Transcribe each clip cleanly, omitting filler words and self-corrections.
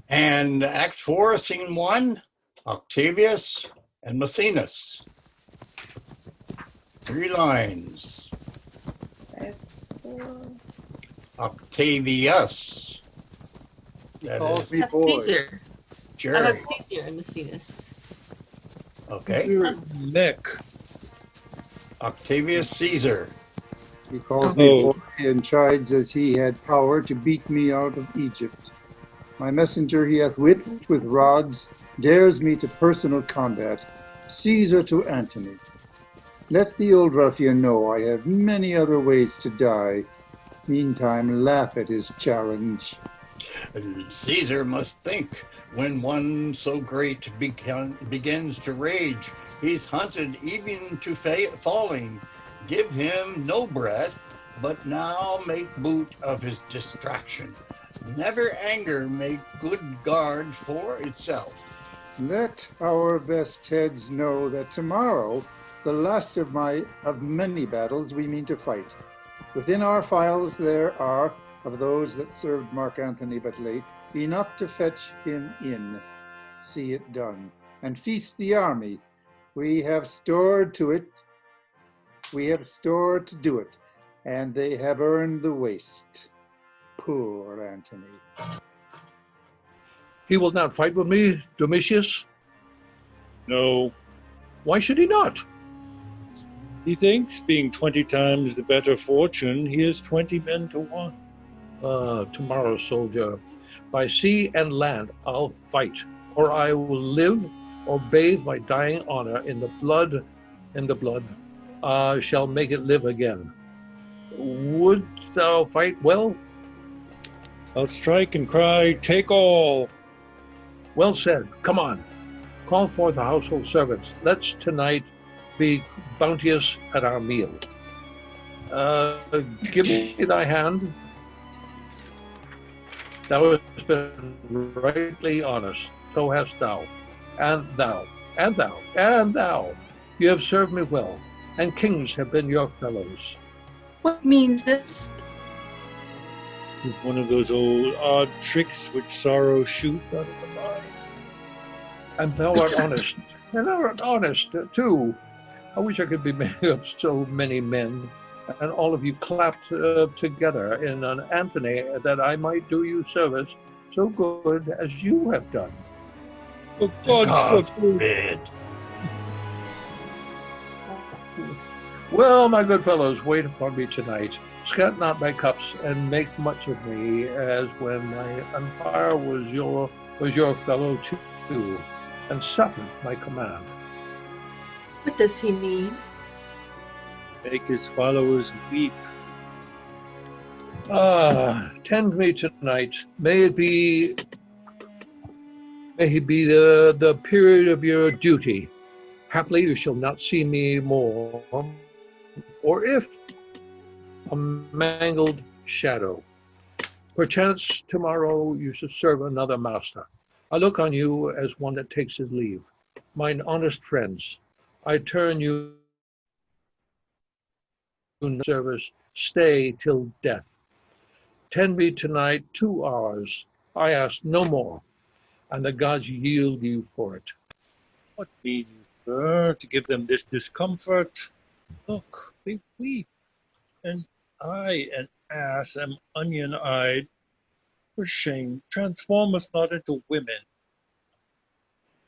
And Act 4, Scene 1, Octavius and Maecenas. 3 lines. Octavius. He That calls is me boy. Caesar. I Jerry. have Caesar and Maecenas. Okay. Nick. Octavius Caesar. He calls Oh. me boy and chides as he had power to beat me out of Egypt. My messenger he hath whipped with rods, dares me to personal combat. Caesar to Antony. Let the old ruffian know I have many other ways to die. Meantime, laugh at his challenge. Caesar must think when one so great begins to rage, he's hunted even to falling. Give him no breath, but now make boot of his distraction. Never anger make good guard for itself. Let our best heads know that tomorrow, the last of many battles we mean to fight. Within our files there are, of those that served Mark Antony but late, enough to fetch him in. See it done, and feast the army. We have stored to do it, and they have earned the waste. Poor Antony. He will not fight with me, Domitius? No. Why should he not? He thinks, being 20 times the better fortune, he has 20 men to one. Tomorrow, soldier, by sea and land I'll fight, or I will live, or bathe my dying honor in the blood, shall make it live again. Would thou fight well? I'll strike and cry, take all. Well said. Come on. Call forth the household servants. Let's tonight be bounteous at our meal. Give me thy hand. Thou hast been rightly honest, so hast thou, and thou, and thou, and thou. You have served me well, and kings have been your fellows. What means this? This is one of those old odd tricks which sorrow shoot out of the mind. And thou art honest, and thou art honest too. I wish I could be made of so many men, and all of you clapped together in an Antony, that I might do you service so good as you have done. For God's forbid. Well, my good fellows, wait upon me tonight. Scant not my cups, and make much of me, as when my empire was your fellow too, and sup at my command. What does he mean? Make his followers weep. Tend me tonight. May it be the period of your duty. Haply you shall not see me more, or if a mangled shadow. Perchance tomorrow you shall serve another master. I look on you as one that takes his leave. Mine honest friends, I turn you to service, stay till death. Tend me tonight 2 hours. I ask no more, and the gods yield you for it. What need you, sir, to give them this discomfort? Look, they weep, and I, an ass, am onion-eyed. For shame, transform us not into women.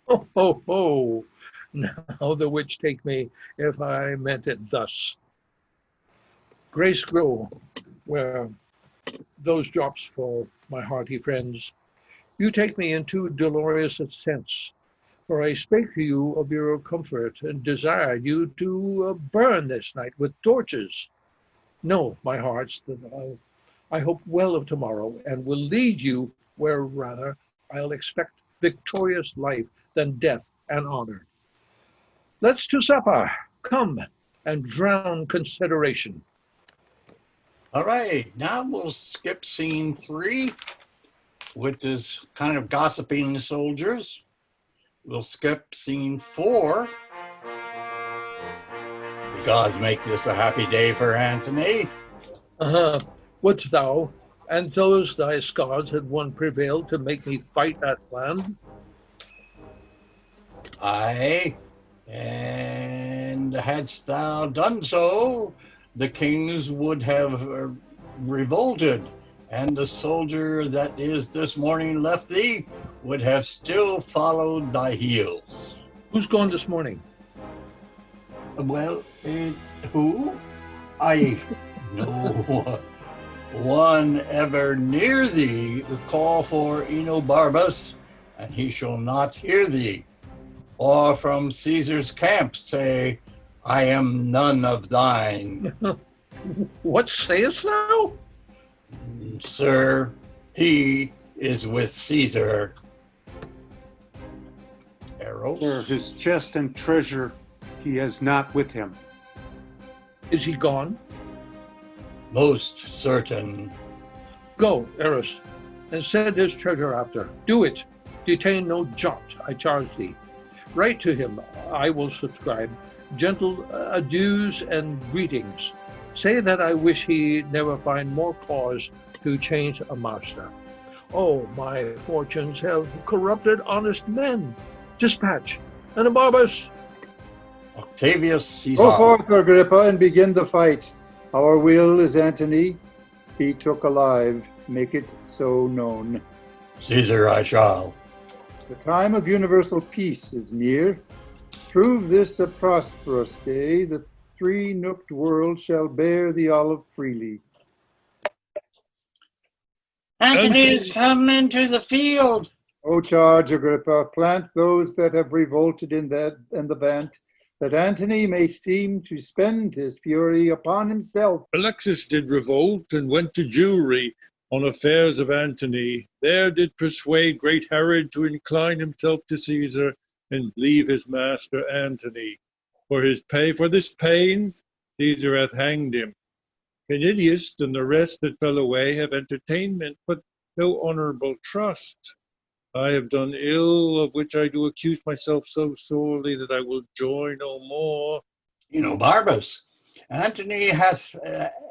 Ho, ho, ho! Now the witch take me if I meant it thus. Grace grow where those drops fall, my hearty friends. You take me into dolorous sense, for I spake to you of your comfort and desired you to burn this night with torches. Know, my hearts, that I hope well of tomorrow, and will lead you where rather I'll expect victorious life than death and honor. Let's to supper. Come and drown consideration. All right, now we'll skip scene 3, which is kind of gossiping the soldiers. We'll skip scene 4. The gods make this a happy day for Antony. Wouldst thou, And those thy scars had won prevailed to make me fight that land? Aye, and hadst thou done so, the kings would have revolted, and the soldier that is this morning left thee would have still followed thy heels. Who's gone this morning? Well, who? I no one ever near thee call for Enobarbus, and he shall not hear thee. Or from Caesar's camp say, I am none of thine. What sayest thou? Sir, he is with Caesar. Eros? Sir, his chest and treasure he has not with him. Is he gone? Most certain. Go, Eros, and send his treasure after. Do it. Detain no jot, I charge thee. Write to him, I will subscribe, gentle adieus and greetings. Say that I wish he never find more cause to change a master. Oh, my fortunes have corrupted honest men. Dispatch, Enobarbus. Octavius Caesar. Go forth, Agrippa, and begin the fight. Our will is Antony. Be took alive. Make it so known. Caesar I shall. The time of universal peace is near. Prove this a prosperous day. The three-nooked world shall bear the olive freely. Antony is come into the field. O charge, Agrippa, plant those that have revolted in the vant, that Antony may seem to spend his fury upon himself. Alexis did revolt and went to Jewry on affairs of Antony. There did persuade great Herod to incline himself to Caesar and leave his master Antony. For this pain, Caesar hath hanged him. Canidius and the rest that fell away have entertainment, but no honorable trust. I have done ill, of which I do accuse myself so sorely that I will joy no more. Enobarbus, Antony hath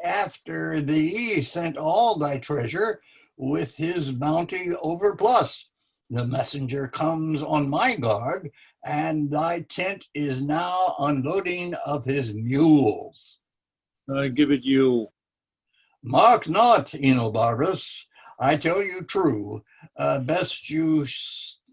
after thee sent all thy treasure with his bounty overplus. The messenger comes on my guard, and thy tent is now unloading of his mules. I give it you. Mark not, Enobarbus, I tell you true, best you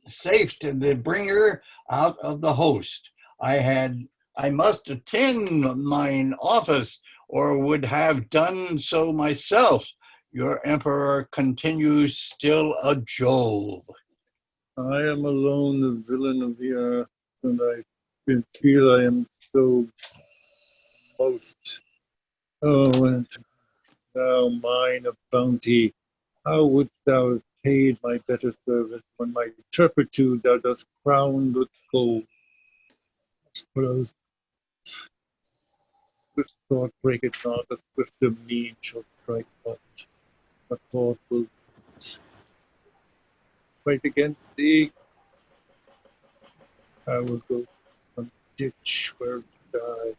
safe to the bringer out of the host. I must attend mine office, or would have done so myself. Your emperor continues still a Jove. I am alone the villain of the earth, and I feel I am so most. Oh, and thou mine of bounty, how wouldst thou have paid my better service when my turpitude thou dost crown with gold? Suppose swift thought breaketh not, a swifter mean shall strike not. A thought will fight against thee. I will go to some ditch where to die.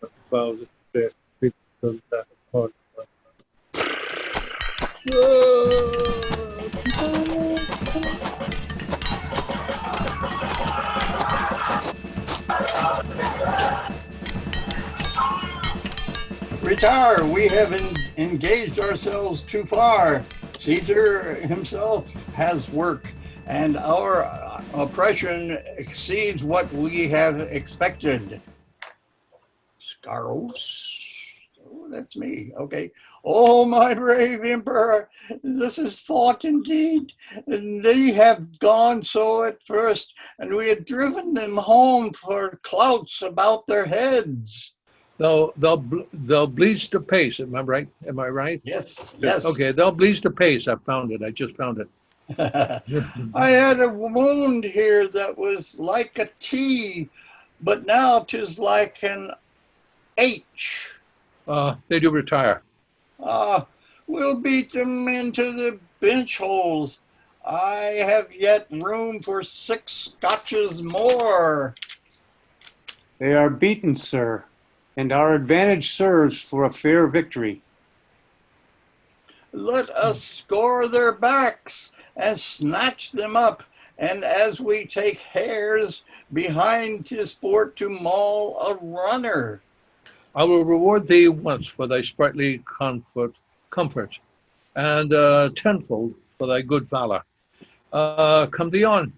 The foulest best bits of that heart. Retire, we have engaged ourselves too far. Caesar himself has work, and our oppression exceeds what we have expected. Scaros? Oh, that's me. Okay. Oh, my brave emperor, this is fought indeed. And they have gone so at first, and we had driven them home for clouts about their heads. They'll bleach the pace. Am I right? Am I right? Yes, yes. Okay, they'll bleach the pace. I found it. I just found it. I had a wound here that was like a T, but now 'tis like an H. They do retire. We'll beat them into the bench holes. I have yet room for 6 scotches more. They are beaten, sir, and our advantage serves for a fair victory. Let us score their backs and snatch them up, and as we take hares behind 'tis sport to maul a runner. I will reward thee once for thy sprightly comfort, and tenfold for thy good valor. Come thee on.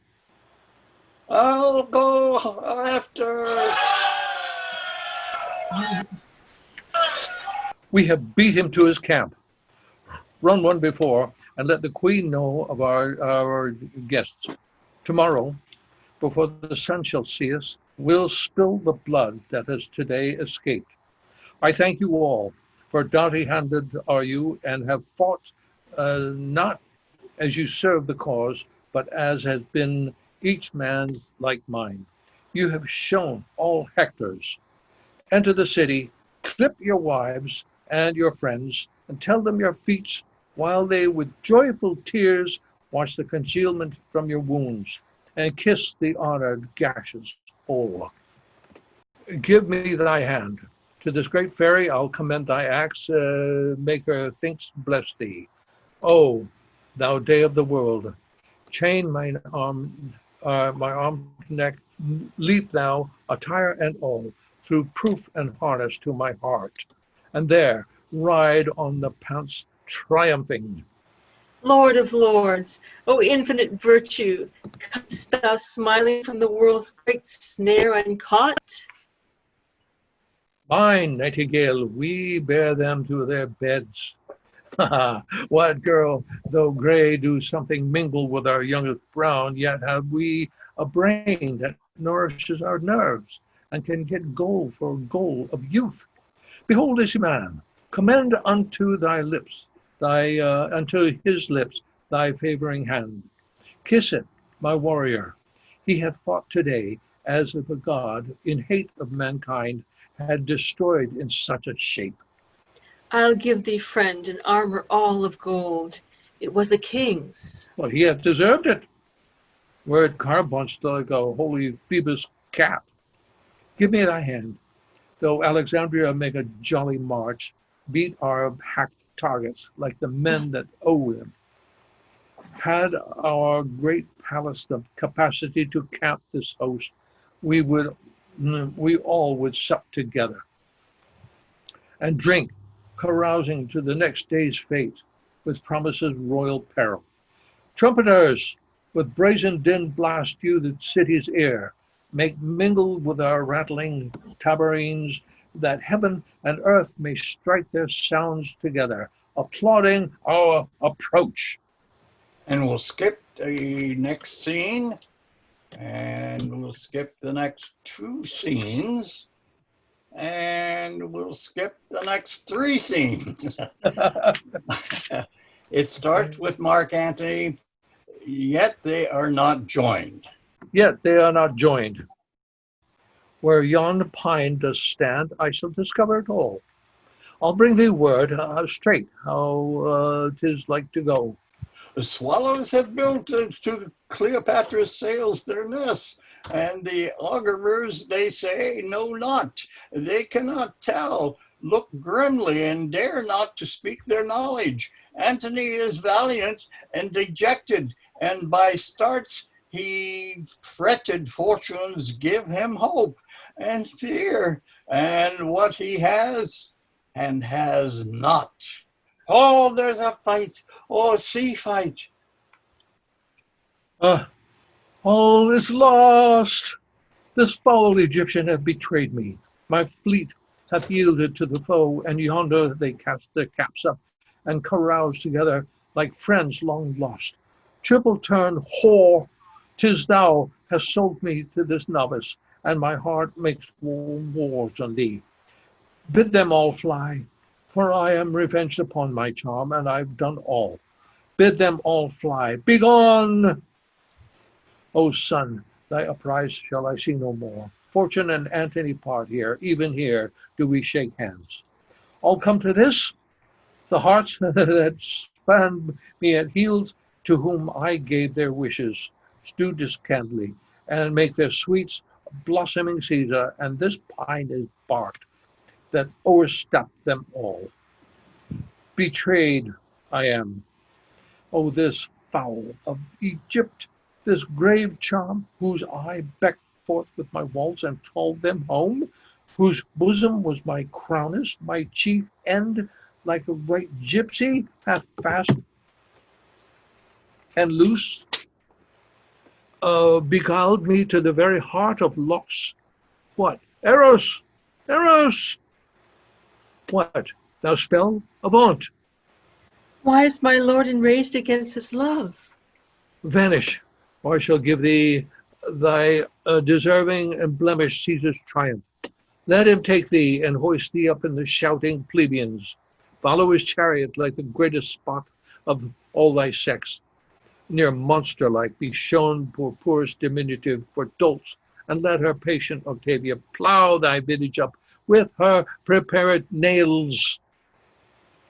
I'll go after. We have beat him to his camp. Run one before, and let the queen know of our guests. Tomorrow, before the sun shall see us, we'll spill the blood that has today escaped. I thank you all, for doughty-handed are you, and have fought not as you serve the cause, but as has been each man's like mine. You have shown all Hectors. Enter the city, clip your wives and your friends, and tell them your feats, while they with joyful tears wash the concealment from your wounds, and kiss the honored gashes whole. Give me thy hand. To this great fairy I'll commend thy acts, make her thinks bless thee. Oh, thou day of the world, chain my arm neck, leap thou, attire and all, through proof and harness to my heart, and there ride on the pounce triumphing. Lord of lords, O infinite virtue, comest thou smiling from the world's great snare uncaught? Mine, nightingale, we bear them to their beds. What girl, though gray, do something mingle with our youngest brown, yet have we a brain that nourishes our nerves, and can get goal for goal of youth. Behold this man, commend unto his lips, thy favoring hand. Kiss it, my warrior. He hath fought today, as if a god, in hate of mankind, had destroyed in such a shape. I'll give thee, friend, an armor all of gold. It was a king's. Well, he hath deserved it. Were it carbunched like a holy Phoebus cap. Give me thy hand, though Alexandria make a jolly march, beat our hacked targets like the men that owe them. Had our great palace the capacity to camp this host, we all would sup together and drink, carousing to the next day's fate, with promises royal peril. Trumpeters, with brazen din blast you the city's ear, make mingled with our rattling tabourines, that heaven and earth may strike their sounds together, applauding our approach. And we'll skip the next scene, and we'll skip the next two scenes, and we'll skip the next three scenes. It starts with Mark Antony, yet they are not joined. Yet they are not joined. Where yon pine does stand, I shall discover it all. I'll bring thee word straight how 'tis like to go. The swallows have built to Cleopatra's sails their nests, and the augurers, they say, know not. They cannot tell, look grimly, and dare not to speak their knowledge. Antony is valiant and dejected, and by starts he fretted fortunes give him hope and fear, and what he has and has not. Oh, there's a fight, oh, a sea fight. All is lost. This foul Egyptian hath betrayed me. My fleet hath yielded to the foe, and yonder they cast their caps up and carouse together like friends long lost. Triple turn whore, 'tis thou hast sold me to this novice, and my heart makes wars on thee. Bid them all fly, for I am revenged upon my charm, and I've done all. Bid them all fly. Begone! O son, thy uprise shall I see no more. Fortune and Antony part here, even here do we shake hands. All come to this, the hearts that span me at heels, to whom I gave their wishes, stew discandly, and make their sweets blossoming Caesar, and this pine is barked, that o'erstepped them all. Betrayed, I am. Oh, this fowl of Egypt, this grave charm, whose eye becked forth with my waltz and called them home, whose bosom was my crownest, my chief end, like a right gypsy, hath fast and loose beguiled me to the very heart of loss. What? Eros! Eros! What? Thou spell? Avaunt! Why is my lord enraged against his love? Vanish, or I shall give thee thy deserving and blemished Caesar's triumph. Let him take thee and hoist thee up in the shouting plebeians. Follow his chariot like the greatest spot of all thy sex. Near monster-like be shown for poorest diminutive for dolts, and let her patient Octavia plough thy vintage up with her prepared nails.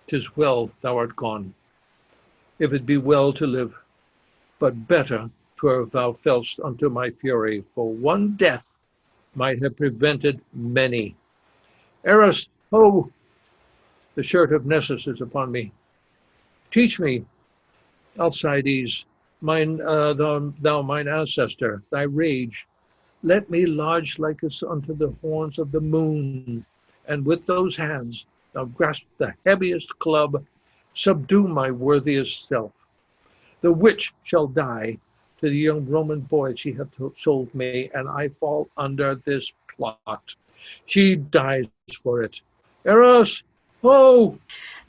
'Tis well thou art gone, if it be well to live, but better 'twere if thou fell'st unto my fury, for one death might have prevented many. Eros, ho! The shirt of Nessus is upon me. Teach me, Alcides, thou mine ancestor, thy rage. Let me lodge like us unto the horns of the moon, and with those hands thou grasp the heaviest club, subdue my worthiest self. The witch shall die to the young Roman boy she hath sold me, and I fall under this plot. She dies for it. Eros, ho!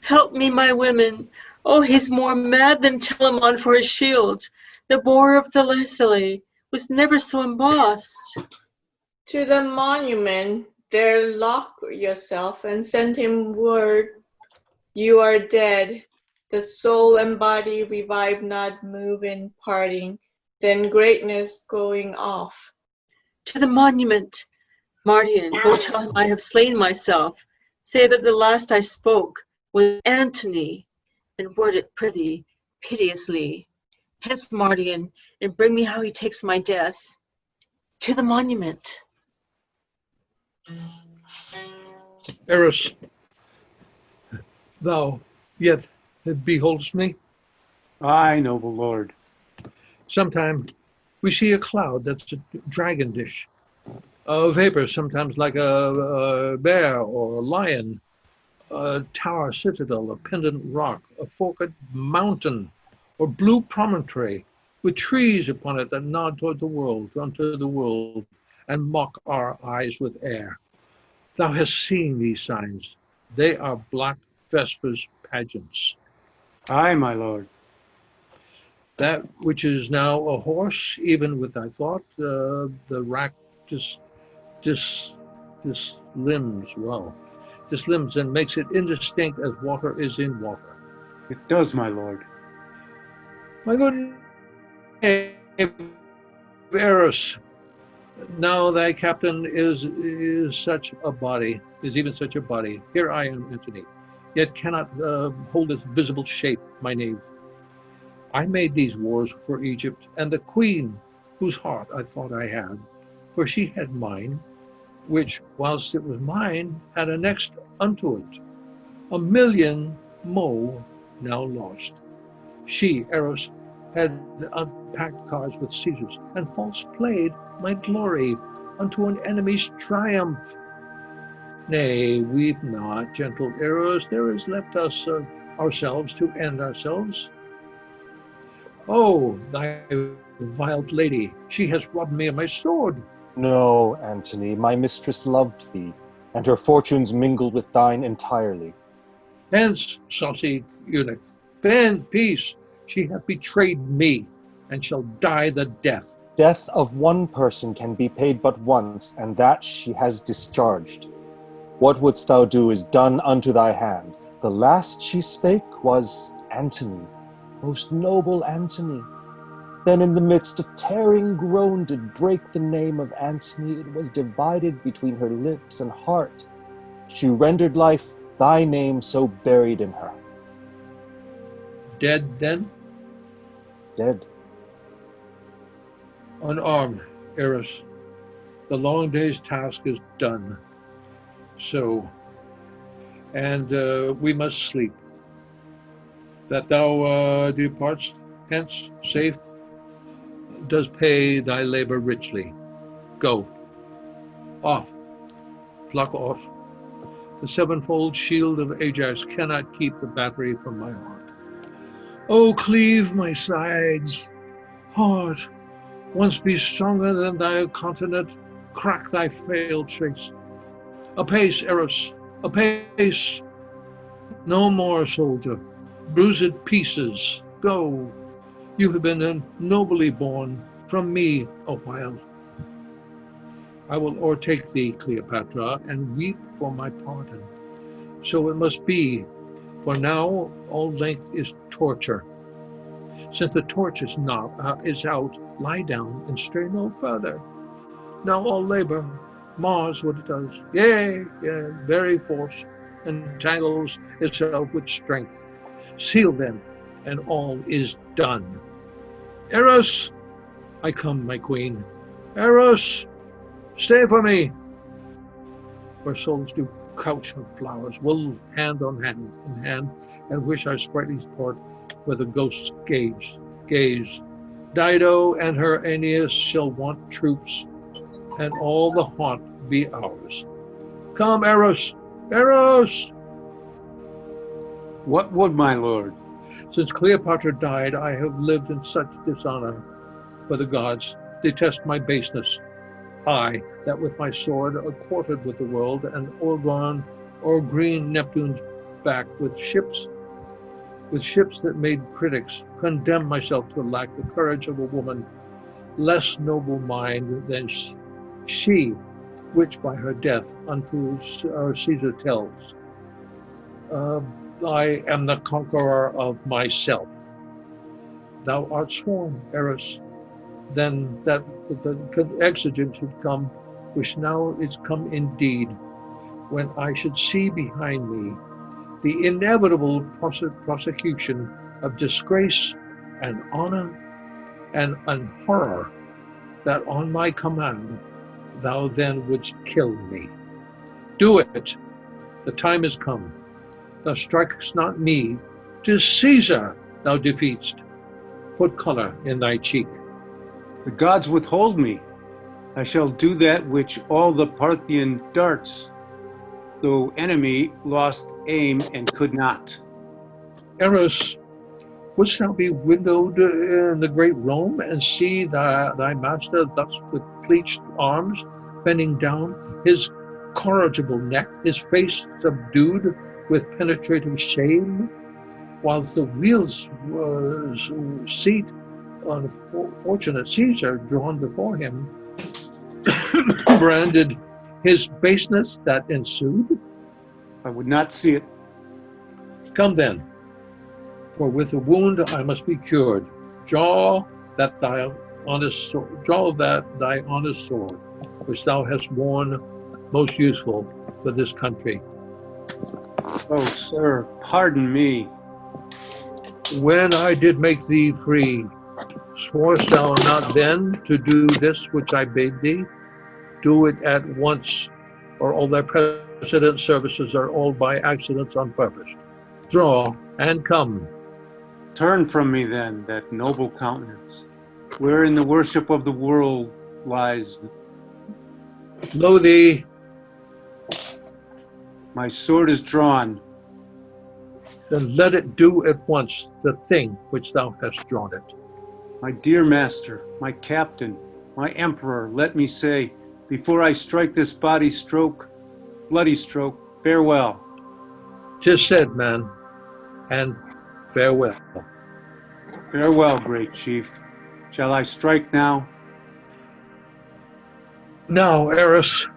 Help me, my women. Oh, he's more mad than Telamon for his shield. The boar of the Thessaly was never so embossed. To the monument there lock yourself and send him word you are dead. The soul and body revive not, move in parting, then greatness going off. To the monument. Mardian, go tell him I have slain myself. Say that the last I spoke was Antony, and word it prithee, piteously. Hence, Mardian, and bring me how he takes my death. To the monument. Eros, thou yet beholdest me? Aye, noble lord. Sometime we see a cloud that's a dragon dish, a vapor sometimes like a bear or a lion, a tower citadel, a pendant rock, a forked mountain, or blue promontory with trees upon it that nod toward the world, unto the world, and mock our eyes with air. Thou hast seen these signs. They are black Vesper's pageants. Aye, my lord. That which is now a horse, even with thy thought, the rack dis limbs, well, dislimbs and makes it indistinct as water is in water. It does, my lord. My good Eros, now thy captain is such a body, is even such a body. Here I am, Antony, yet cannot hold its visible shape, my knave. I made these wars for Egypt, and the queen, whose heart I thought I had, for she had mine, which, whilst it was mine, had annexed unto it 1,000,000 mo now lost. She, Eros, had unpacked cards with Caesar's, and false played my glory unto an enemy's triumph. Nay, weep not, gentle Eros, there is left us ourselves to end ourselves. Oh, thy vile lady, she has robbed me of my sword. No, Antony, my mistress loved thee, and her fortunes mingled with thine entirely. Hence, saucy eunuch, bend peace. She hath betrayed me, and shall die the death. Death of one person can be paid but once, and that she has discharged. What wouldst thou do is done unto thy hand. The last she spake was Antony, most noble Antony. Then in the midst a tearing groan did break the name of Antony. It was divided between her lips and heart. She rendered life thy name so buried in her. Dead then? Dead. Unarmed, Eros. The long day's task is done. So, and we must sleep. that thou departst hence safe, does pay thy labor richly. Go, off, pluck off. The sevenfold shield of Ajax cannot keep the battery from my heart. Oh, cleave my sides, heart, once be stronger than thy continent, crack thy failed trace. Apace, Eros, apace, no more, soldier, bruised pieces, go. You have been nobly born from me awhile. I will o'ertake thee, Cleopatra, and weep for my pardon. So it must be, for now all length is torture. Since the torch is out, lie down and stray no further. Now all labor mars what it does. Yea, very force entangles itself with strength. Seal then, and all is done. Eros, I come, my queen. Eros, stay for me. Where souls do couch on flowers, will hand in hand, and wish our sprightly sport where the ghosts gaze. Dido and her Aeneas shall want troops, and all the haunt be ours. Come, Eros, Eros! What would my lord? Since Cleopatra died, I have lived in such dishonor, for the gods detest my baseness. I, that with my sword quartered with the world, and o'er green Neptune's back with ships that made critics, condemn myself to lack the courage of a woman, less noble mind than she, which by her death unto our Caesar tells. I am the conqueror of myself. Thou art sworn, Eros, then that the exigent should come, which now is come indeed, when I should see behind me the inevitable prosecution of disgrace and honor and horror, that on my command thou then wouldst kill me. Do it, the time is come. Thou strikest not me, 'tis Caesar thou defeatst. Put color in thy cheek. The gods withhold me. I shall do that which all the Parthian darts, though enemy lost aim and could not. Eros, wouldst thou be windowed in the great Rome, and see thy master thus with pleached arms, bending down, his corrigible neck, his face subdued with penetrating shame, whilst the wheels seat on fortunate Caesar drawn before him, branded his baseness that ensued? I would not see it. Come then, for with a wound I must be cured. Draw that thy honest sword, which thou hast worn, most useful for this country. Oh, sir, pardon me. When I did make thee free, sworest thou not then to do this which I bade thee? Do it at once, or all thy precedent services are all by accidents unpurposed. Draw and come. Turn from me then that noble countenance, wherein the worship of the world lies. Lo thee, my sword is drawn. then let it do at once the thing which thou hast drawn it. My dear master, my captain, my emperor, let me say, before I strike this bloody stroke, farewell. 'Tis said, man, and farewell. Farewell, great chief. Shall I strike now? Now, Eros.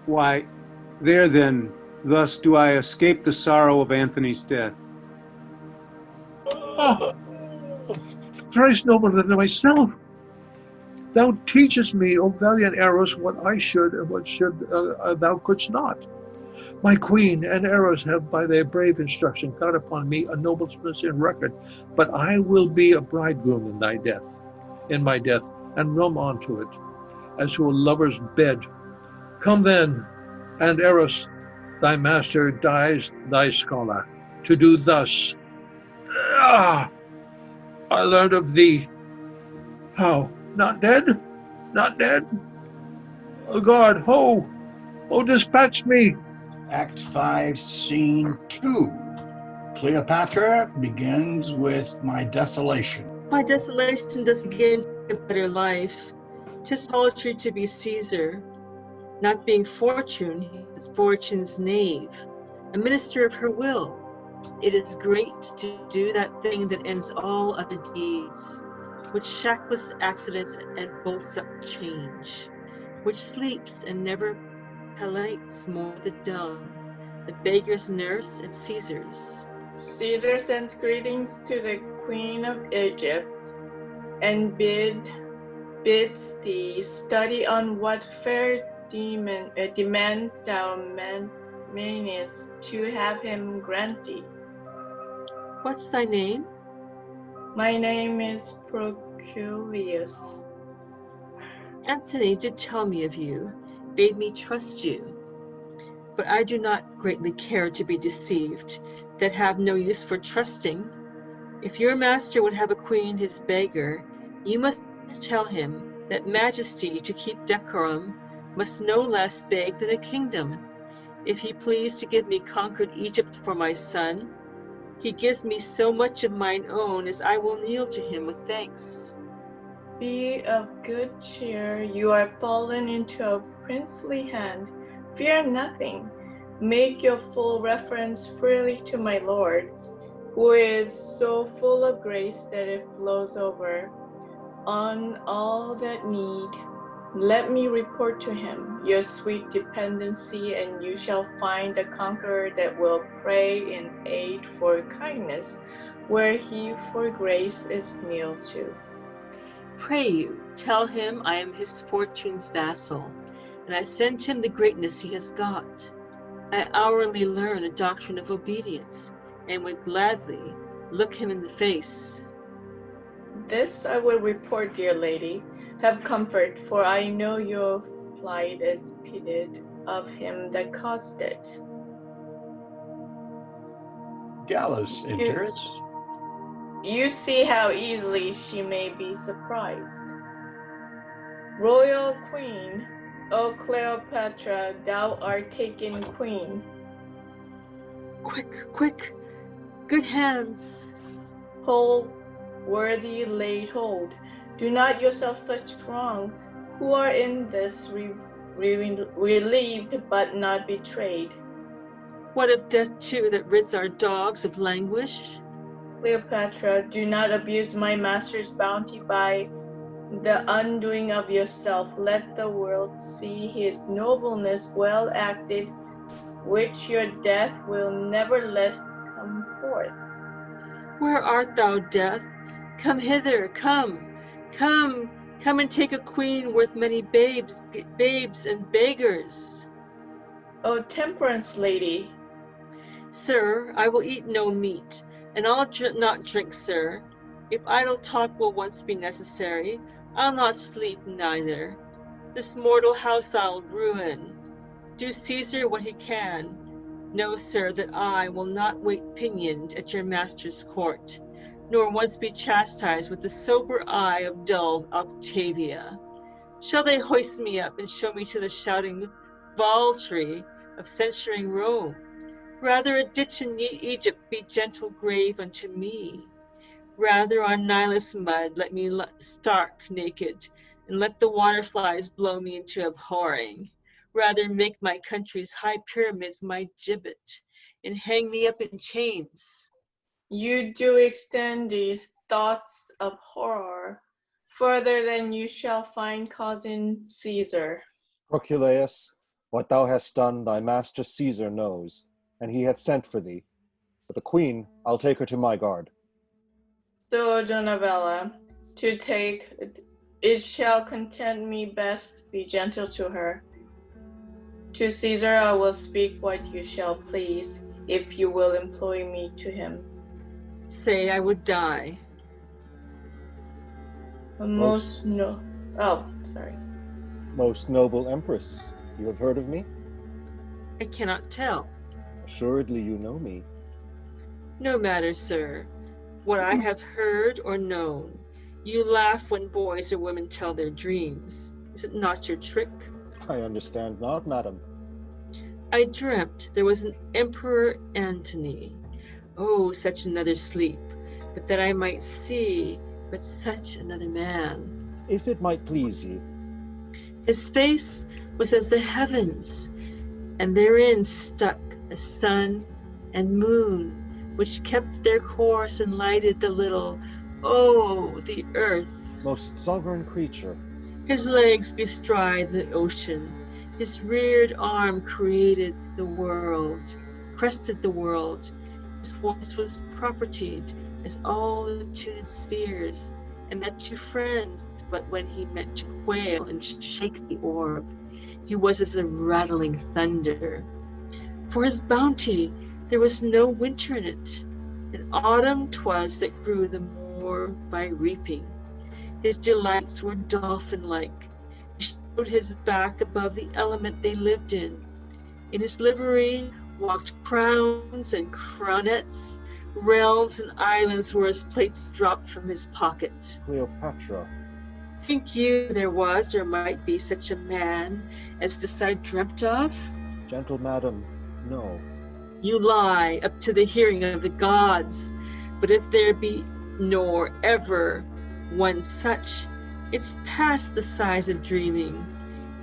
Why, there then, thus do I escape the sorrow of Antony's death. Oh, thrice nobler than myself. Thou teachest me, O valiant Eros, what I should and what thou couldst not. My queen and Eros have by their brave instruction got upon me a nobleness in record, but I will be a bridegroom in my death, and roam on to it, as to a lover's bed. Come then, and Eros, thy master dies thy scholar. to do thus. Ah, I learned of thee. How? Not dead? Not dead? Oh God, oh, dispatch me. Act 5, Scene 2. Cleopatra begins with my desolation. My desolation does begin a better life. 'Tis paltry to be Caesar, not being Fortune, he is Fortune's knave, a minister of her will. It is great to do that thing that ends all other deeds, which shackless accidents and bolts up change, which sleeps and never palliates more the dumb, the beggar's nurse and Caesar's. Caesar sends greetings to the Queen of Egypt, and bids thee study on what fair demands thou meanest to have him grant thee. What's thy name? My name is Proculius. Antony did tell me of you, bade me trust you. But I do not greatly care to be deceived, that have no use for trusting. If your master would have a queen his beggar, you must tell him that majesty to keep decorum must no less beg than a kingdom. If he please to give me conquered Egypt for my son, he gives me so much of mine own as I will kneel to him with thanks. Be of good cheer, you are fallen into a princely hand. Fear nothing. Make your full reference freely to my lord, who is so full of grace that it flows over on all that need. Let me report to him your sweet dependency, and you shall find a conqueror that will pray in aid for kindness, where he for grace is kneel to. Pray you, tell him I am his Fortune's vassal, and I send him the greatness he has got. I hourly learn a doctrine of obedience, and would gladly look him in the face. This I will report, dear lady. Have comfort, for I know your plight is pitied of him that caused it. Gallus enters. You see how easily she may be surprised. Royal Queen, O Cleopatra, thou art taken queen. Quick, quick, good hands. Hold, worthy laid hold. Do not yourself such wrong, who are in this relieved but not betrayed. What of death too that rids our dogs of languish? Cleopatra, do not abuse my master's bounty by the undoing of yourself. Let the world see his nobleness well acted, which your death will never let come forth. Where art thou, death? Come hither, come and take a queen worth many babes and beggars. O temperance lady! Sir, I will eat no meat, and I'll not drink, sir. If idle talk will once be necessary, I'll not sleep neither. This mortal house I'll ruin. Do Caesar what he can. Know, sir, that I will not wait pinioned at your master's court, nor once be chastised with the sober eye of dull Octavia. Shall they hoist me up and show me to the shouting Valtry of censuring Rome? Rather a ditch in Egypt be gentle grave unto me. Rather on Nilus mud let me stark naked, and let the waterflies blow me into abhorring. Rather make my country's high pyramids my gibbet, and hang me up in chains. You do extend these thoughts of horror further than you shall find cause in Caesar. Proculius, what thou hast done thy master Caesar knows, and he hath sent for thee. But the queen, I'll take her to my guard. So, Donabella, to take it shall content me best, be gentle to her. To Caesar I will speak what you shall please, if you will employ me to him. Say I would die. Most noble empress, you have heard of me? I cannot tell. Assuredly you know me. No matter, sir, what I have heard or known. You laugh when boys or women tell their dreams. Is it not your trick? I understand not, madam. I dreamt there was an Emperor Antony. Oh, such another sleep, but that I might see but such another man. If it might please ye, His face was as the heavens, and therein stuck a sun and moon, which kept their course and lighted the little, oh, the earth. most sovereign creature, His legs bestride the ocean, his reared arm created the world, crested the world. His voice was propertied as all the tuned spheres, and that to friends, but when he meant to quail and shake the orb, he was as a rattling thunder. For his bounty there was no winter in it, and autumn 'twas that grew the more by reaping. His delights were dolphin-like. He showed his back above the element they lived in. In his livery walked crowns and crownets. Realms and islands were as plates dropped from his pocket. Cleopatra. Think you there was or might be such a man as this I dreamt of? Gentle madam, no. You lie up to the hearing of the gods. But if there be nor ever one such, it's past the size of dreaming.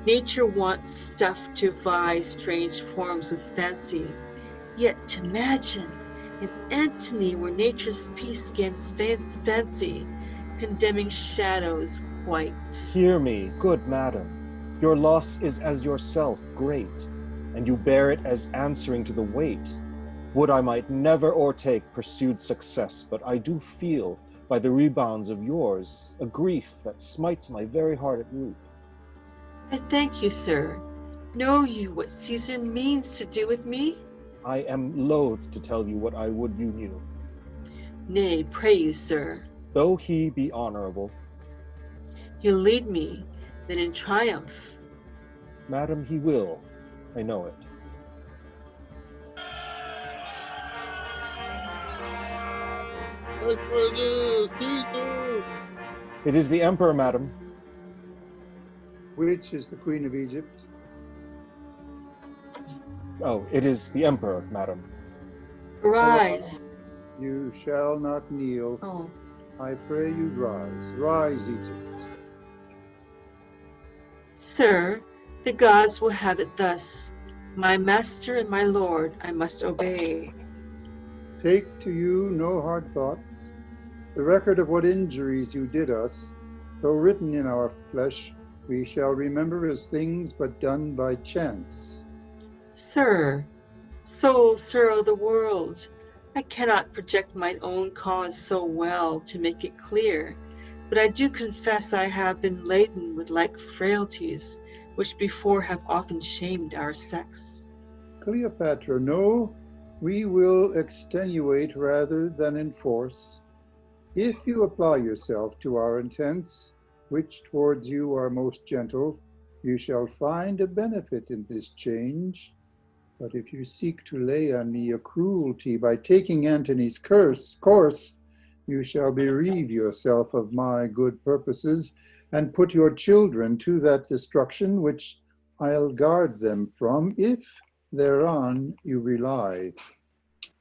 Nature wants stuff to vie strange forms with fancy. Yet to imagine if Antony were nature's peace against fancy, condemning shadows quite. Hear me, good madam. Your loss is as yourself great, and you bear it as answering to the weight. Would I might never o'ertake pursued success, but I do feel, by the rebounds of yours, a grief that smites my very heart at root. I thank you, sir. Know you what Caesar means to do with me? I am loath to tell you what I would you knew. Nay, pray you, sir. Though he be honorable, He'll lead me, then in triumph. madam, he will. I know it. It is the emperor, madam. Which is the Queen of Egypt? Oh, it is the emperor, madam. Arise. You shall not kneel. Oh, I pray you rise. Rise, Egypt. sir, the gods will have it thus. My master and my lord I must obey. Take to you no hard thoughts. The record of what injuries you did us, though written in our flesh, we shall remember as things but done by chance. Sir, sole sir of the world, I cannot project mine own cause so well to make it clear, but I do confess I have been laden with like frailties, which before have often shamed our sex. Cleopatra, no, we will extenuate rather than enforce. If you apply yourself to our intents, which towards you are most gentle, you shall find a benefit in this change. But if you seek to lay on me a cruelty by taking Antony's course, you shall bereave yourself of my good purposes and put your children to that destruction which I'll guard them from, if thereon you rely.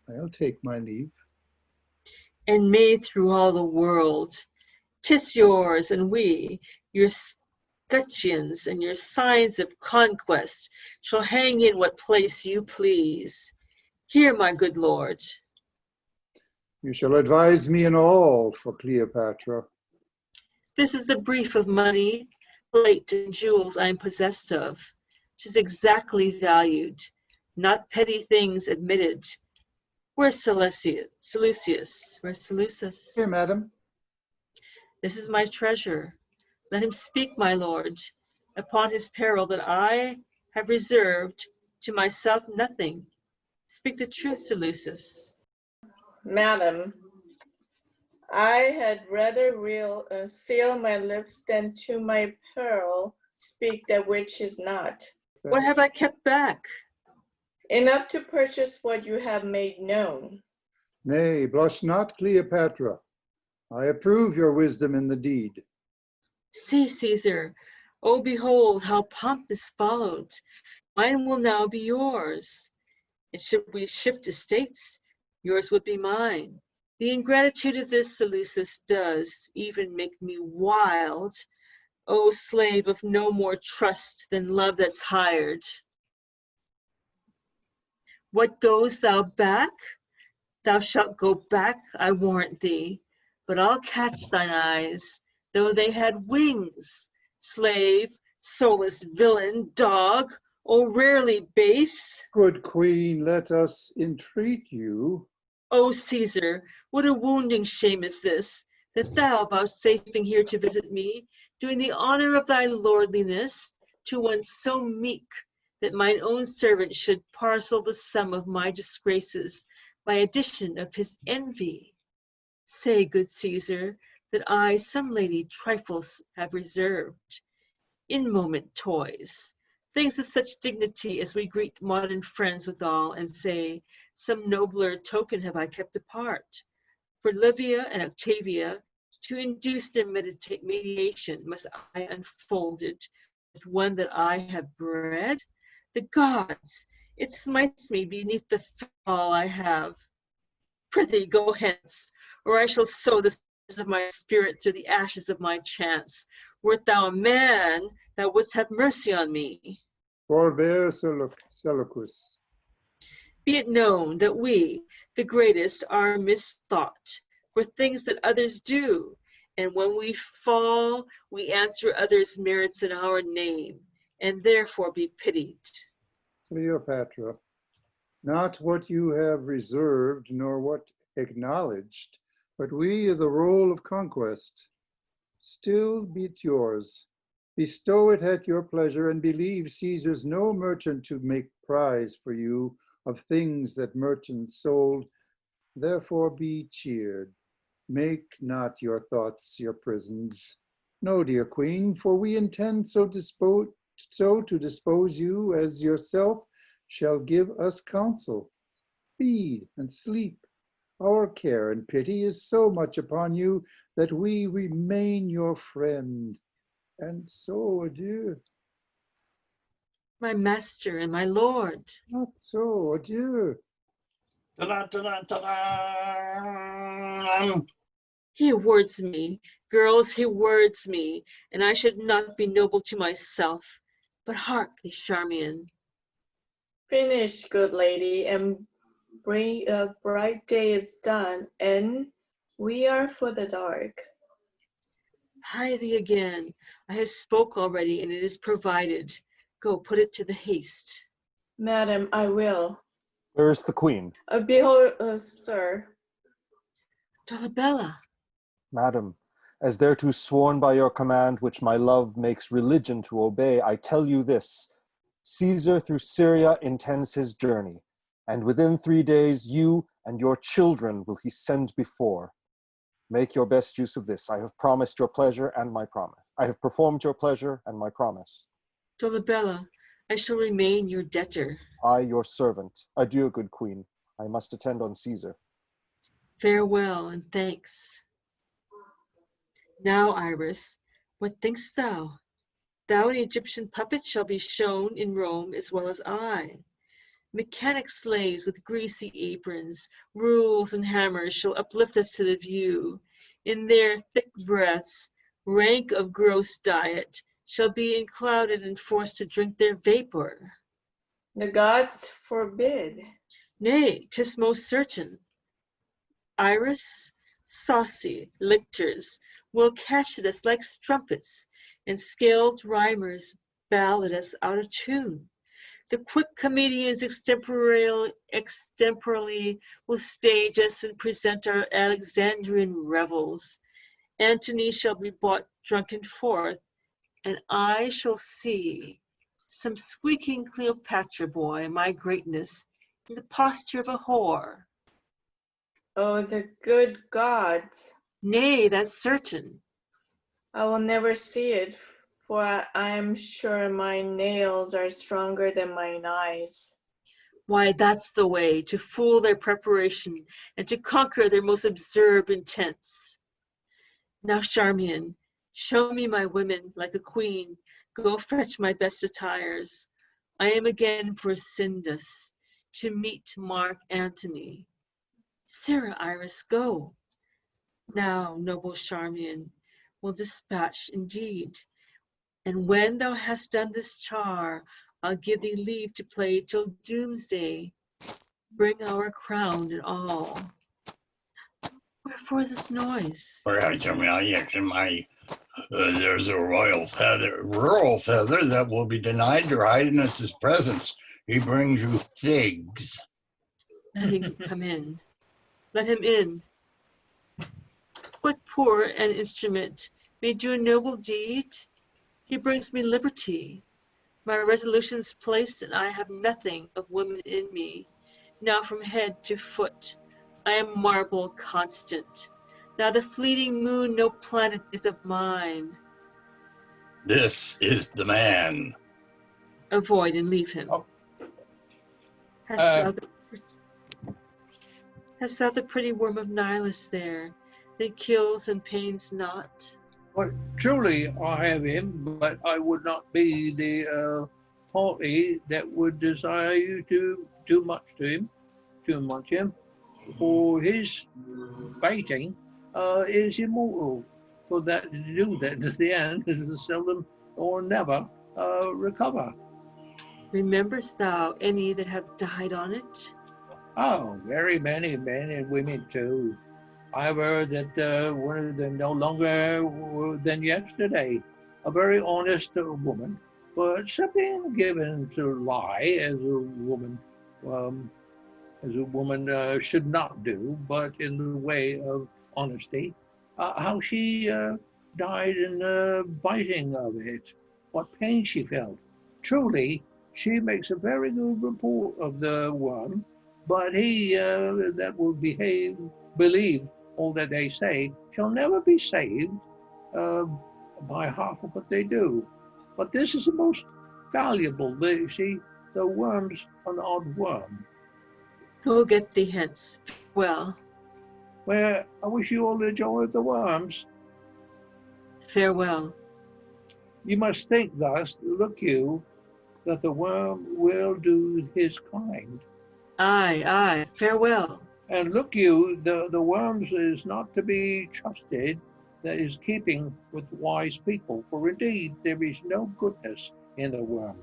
I'll take my leave. And may through all the world, 'tis yours, and we, your scutcheons and your signs of conquest, shall hang in what place you please. Hear, my good lord. You shall advise me in all for Cleopatra. This is the brief of money, plate, and jewels I am possessed of. 'Tis exactly valued, not petty things admitted. Where's Seleucus? Where's Seleucus? Here, madam. This is my treasure. Let him speak, my lord, upon his peril that I have reserved to myself nothing. Speak the truth, Seleucus. Madam, I had rather seal my lips than to my peril speak that which is not. What have I kept back? Enough to purchase what you have made known. Nay, blush not, Cleopatra. I approve your wisdom in the deed. See, Caesar, oh, behold how pomp is followed. Mine will now be yours. And should we shift estates, yours would be mine. The ingratitude of this Seleucus does even make me wild. O slave of no more trust than love that's hired. What goes thou back? Thou shalt go back, I warrant thee, but I'll catch thine eyes, though they had wings. Slave, soulless villain, dog, O rarely base. Good queen, let us entreat you. O Caesar, what a wounding shame is this, that thou vouchsafing here to visit me, doing the honor of thy lordliness to one so meek, that mine own servant should parcel the sum of my disgraces by addition of his envy. Say, good Caesar, that I some lady trifles have reserved, in-moment toys, things of such dignity as we greet modern friends withal, and say, some nobler token have I kept apart. For Livia and Octavia, to induce their mediation, must I unfold it with one that I have bred? The gods, it smites me beneath the fall I have. Prithee, go hence, or I shall sow the seeds of my spirit through the ashes of my chance. Wert thou a man, thou wouldst have mercy on me. Forbear, Seleucus. Be it known that we, the greatest, are misthought for things that others do, and when we fall, we answer others' merits in our name, and therefore be pitied. Cleopatra, not what you have reserved, nor what acknowledged, but we of the roll of conquest. Still be it yours. Bestow it at your pleasure, and believe Caesar's no merchant to make prize for you of things that merchants sold. Therefore be cheered. Make not your thoughts your prisons. No, dear queen, for we intend so to dispose you as yourself shall give us counsel. Feed and sleep. Our care and pity is so much upon you that we remain your friend. And so adieu. My master and my lord. Not so, adieu. Ta-da, ta-da, ta-da. He words me, girls, he words me, and I should not be noble to myself. But hark thee, Charmian. Finish, good lady, and bring a bright day is done, and we are for the dark. Hie thee again. I have spoke already, and it is provided. Go, put it to the haste. Madam, I will. Where is the queen? Behold, sir. Dolabella. Madam, as thereto sworn by your command, which my love makes religion to obey, I tell you this: Caesar through Syria intends his journey, and within 3 days you and your children will he send before. Make your best use of this. I have promised your pleasure and my promise. I have performed your pleasure and my promise. Dolabella, I shall remain your debtor. I, your servant. Adieu, good queen. I must attend on Caesar. Farewell and thanks. Now, Iris, what thinkst thou? Thou an Egyptian puppet shall be shown in Rome as well as I. Mechanic slaves with greasy aprons, rules and hammers shall uplift us to the view. In their thick breaths, rank of gross diet, shall be enclouded and forced to drink their vapor. The gods forbid. Nay, 'tis most certain. Iris, saucy lictors will catch at us like strumpets, and skilled rhymers ballad us out of tune. The quick comedians extemporally will stage us and present our Alexandrian revels. Antony shall be brought drunken forth, and I shall see some squeaking Cleopatra boy, my greatness, in the posture of a whore. Oh, the good gods. Nay, that's certain. I will never see it, for I am sure my nails are stronger than mine eyes. Why, that's the way to fool their preparation and to conquer their most absurd intents. Now, Charmian, show me my women like a queen. Go fetch my best attires. I am again for Sindus, to meet Mark Antony. Sarah Iris, go. Now, noble Charmian, will dispatch indeed. And when thou hast done this char, I'll give thee leave to play till doomsday. Bring our crown and all. Wherefore this noise? Perhaps there's a rural feather that will be denied your highness's presence. He brings you figs. Let him come in. Let him in. What poor an instrument may do a noble deed? He brings me liberty. My resolution's placed, and I have nothing of woman in me. Now from head to foot, I am marble constant. Now the fleeting moon, no planet is of mine. This is the man. Avoid and leave him. Oh. Hast thou the pretty worm of Nihilus there, that kills and pains not? Well, truly I have him, but I would not be the party that would desire you to do much to him, for his fighting is immortal. For that to do that at the end is seldom or never recover. Rememberest thou any that have died on it? Oh, very many men and women too. I've heard that one of them no longer than yesterday, a very honest woman, but something given to lie as a woman should not do, but in the way of honesty. How she died in the biting of it, what pain she felt. Truly, she makes a very good report of the worm, but he that will believe all that they say shall never be saved by half of what they do. But this is the most valuable. The worm's an odd worm. Go get thee hence. Well. Well, I wish you all the joy of the worms. Farewell. You must think thus, look you, that the worm will do his kind. Aye, farewell. And look you, the worms is not to be trusted, that is keeping with wise people, for indeed there is no goodness in the worm.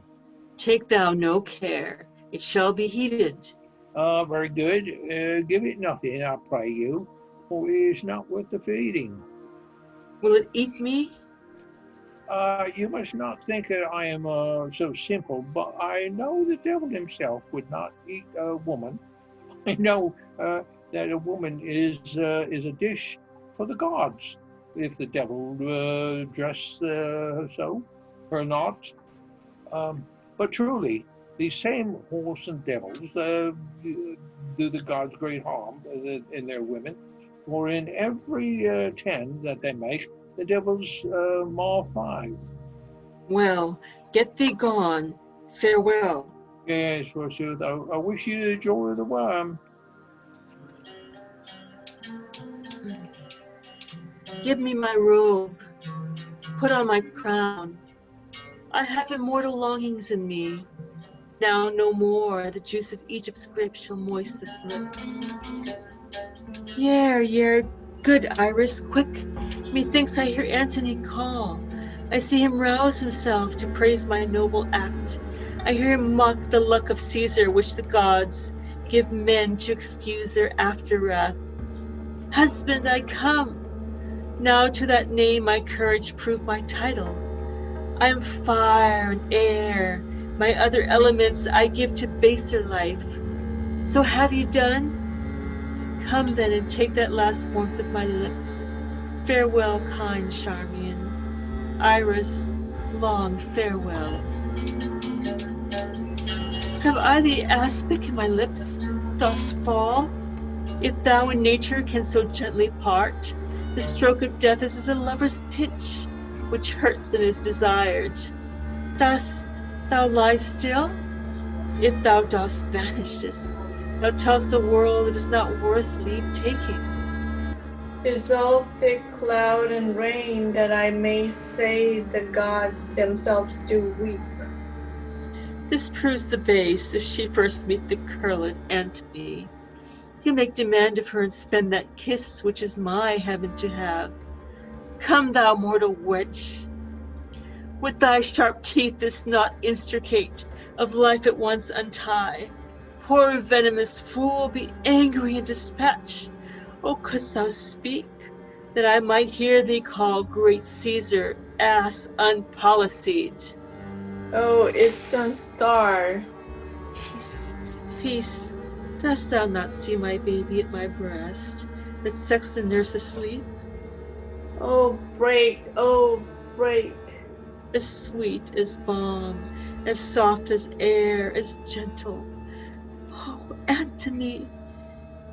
Take thou no care, it shall be heeded. Very good. Give it nothing, I pray you, for it is not worth the feeding. Will it eat me? You must not think that I am so simple, but I know the devil himself would not eat a woman. I know that a woman is a dish for the gods, if the devil dress so or not. But truly, these same wholesome devils do the gods great harm in their women, for in every 10 that they make, the devils maul 5. Well, get thee gone. Farewell. Yes, forsooth. I wish you the joy of the worm. Give me my robe. Put on my crown. I have immortal longings in me. Now no more the juice of Egypt's grape shall moist this lips. Yare, good Iris, quick. Methinks I hear Antony call. I see him rouse himself to praise my noble act. I hear him mock the luck of Caesar, which the gods give men to excuse their after-wrath. Husband, I come. Now to that name my courage prove my title. I am fire and air. My other elements I give to baser life. So have you done? Come then and take that last warmth of my lips. Farewell, kind Charmian. Iris, long farewell. Have I the aspic in my lips, thus fall? If thou in nature can so gently part, the stroke of death is as a lover's pinch, which hurts and is desired. Thus thou lie still? If thou dost banish this, thou tellst the world it is not worth leave taking. Dissolve thick cloud and rain, that I may say the gods themselves do weep. This proves the base, if she first meet the curlet Antony. He'll make demand of her and spend that kiss which is my heaven to have. Come, thou mortal witch, with thy sharp teeth this knot intricate of life at once untie. Poor venomous fool, be angry and dispatch. Oh, couldst thou speak, that I might hear thee call great Caesar ass unpolicied. Oh, eastern star, Peace, peace, dost thou not see my baby at my breast, that sexton nurse asleep? oh break, oh break. As sweet as balm, as soft as air, as gentle. Oh, Antony,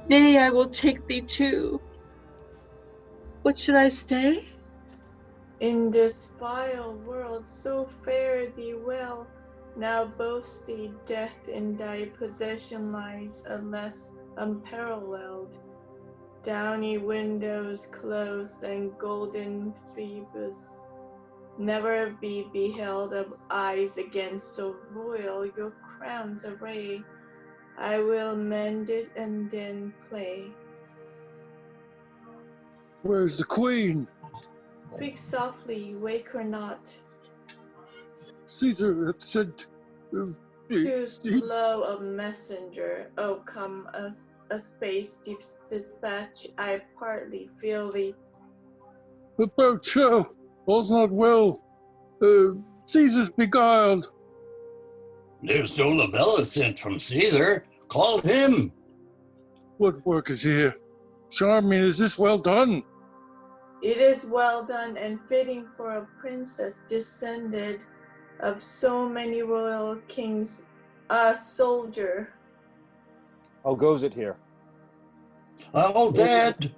nay, I will take thee too. What should I stay? In this vile world so fare thee well. Now boasty death in thy possession lies, unless unparalleled. Downy windows closed and golden Phoebus never be beheld of eyes again so royal your crown's array. I will mend it and then play. Where's the queen? Speak softly, wake her not. Caesar hath sent. Too slow a messenger, oh come a space deep dispatch, I partly feel thee. About show, all's not well. Caesar's beguiled. There's Dolabella sent from Caesar. Call him. What work is here? Charmian, is this well done? It is well done and fitting for a princess descended of so many royal kings, a soldier. How goes it here? Oh, Dad.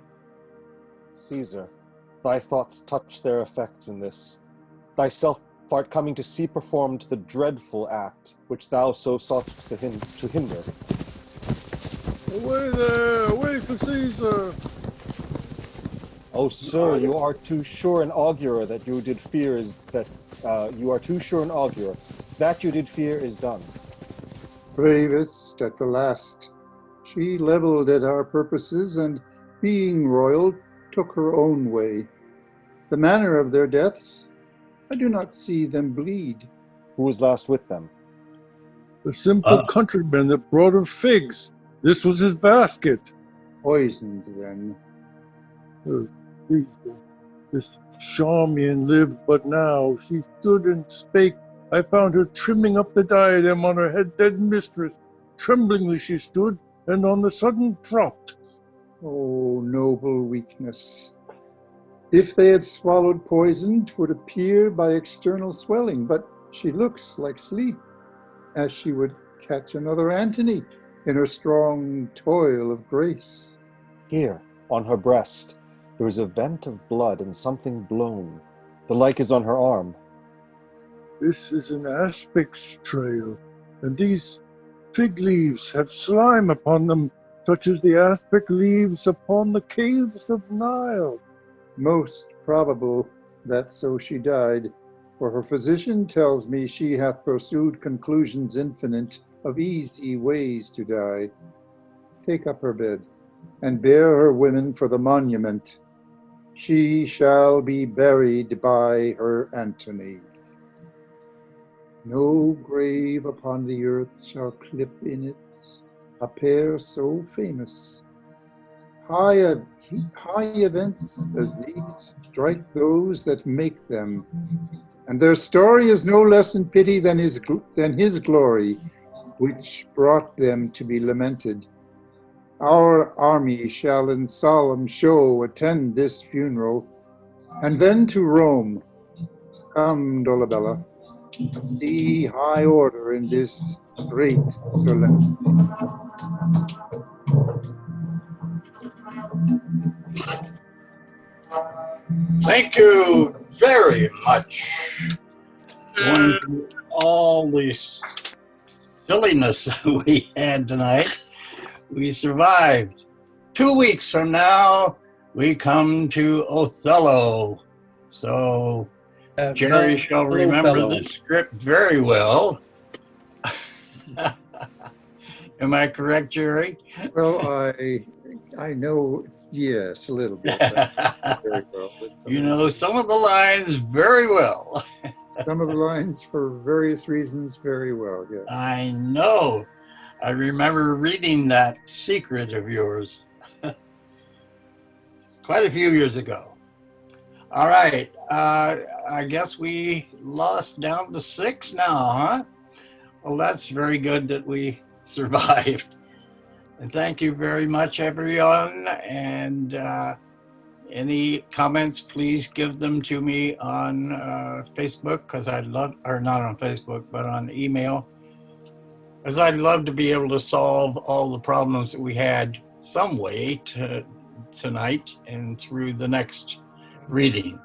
Caesar, thy thoughts touch their effects in this. Thyself art coming to see performed the dreadful act which thou so sought to hinder. Away there! Away for Caesar! Oh, sir, you are too sure an augurer that you did fear is that you are too sure an augurer that you did fear is done. Bravest at the last, she leveled at our purposes, and being royal, took her own way. The manner of their deaths, I do not see them bleed. Who was last with them? The simple countryman that brought her figs. This was his basket. Poisoned then. This Charmian lived but now. She stood and spake. I found her trimming up the diadem on her head, dead mistress. Tremblingly she stood, and on the sudden dropped. Oh, noble weakness. If they had swallowed poison, 'twould appear by external swelling, but she looks like sleep, as she would catch another Antony in her strong toil of grace. Here, on her breast, there is a vent of blood and something blown. The like is on her arm. This is an aspic's trail, and these fig leaves have slime upon them, such as the aspic leaves upon the caves of Nile. Most probable that so she died, for her physician tells me she hath pursued conclusions infinite of easy ways to die. Take up her bed, and bear her women for the monument. She shall be buried by her Antony. No grave upon the earth shall clip in it a pair so famous. High events as these strike those that make them, and their story is no less in pity than his glory, which brought them to be lamented. Our army shall in solemn show attend this funeral, and then to Rome. Come, Dolabella, see high order in this great solemnity. Thank you very much for all these silliness we had tonight, we survived. 2 weeks from now, we come to Othello. So Jerry shall remember the script very well. Am I correct, Jerry? Well, I know, yes, a little bit. But very well. You know some of the lines very well. Some of the lines for various reasons very well, yes. I know. I remember reading that secret of yours quite a few years ago. All right. I guess we lost down to 6 now, huh? Well, that's very good that we survived. And thank you very much, everyone. And any comments, please give them to me on Facebook, because I'd love, or not on Facebook, but on email, because I'd love to be able to solve all the problems that we had some way tonight and through the next reading.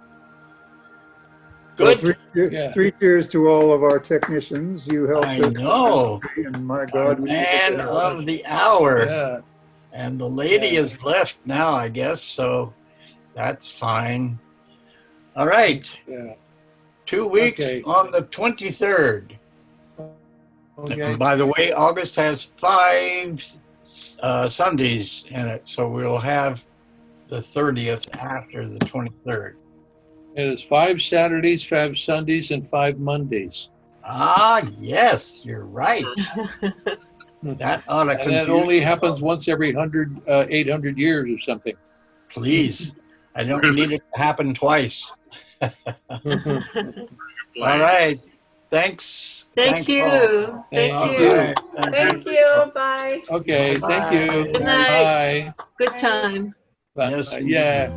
Good. Well, three cheers to all of our technicians. You helped I us. know. And my God, we man of the hour. Yeah. And the lady is left now, I guess, so that's fine. All right. Yeah. 2 weeks on the 23rd. Okay. And by the way, August has 5 Sundays in it, so we'll have the 30th after the 23rd. It is 5 Saturdays, 5 Sundays, and 5 Mondays. Ah, yes, you're right. That ought to confuse. And that only happens once every 800 years or something. Please, I don't need it to happen twice. All right. Thanks. Thank you. Thank you. Right. Thank you. Bye. Okay, Bye. thank you. Good night. Bye. Good time. Bye. Yes, Yeah.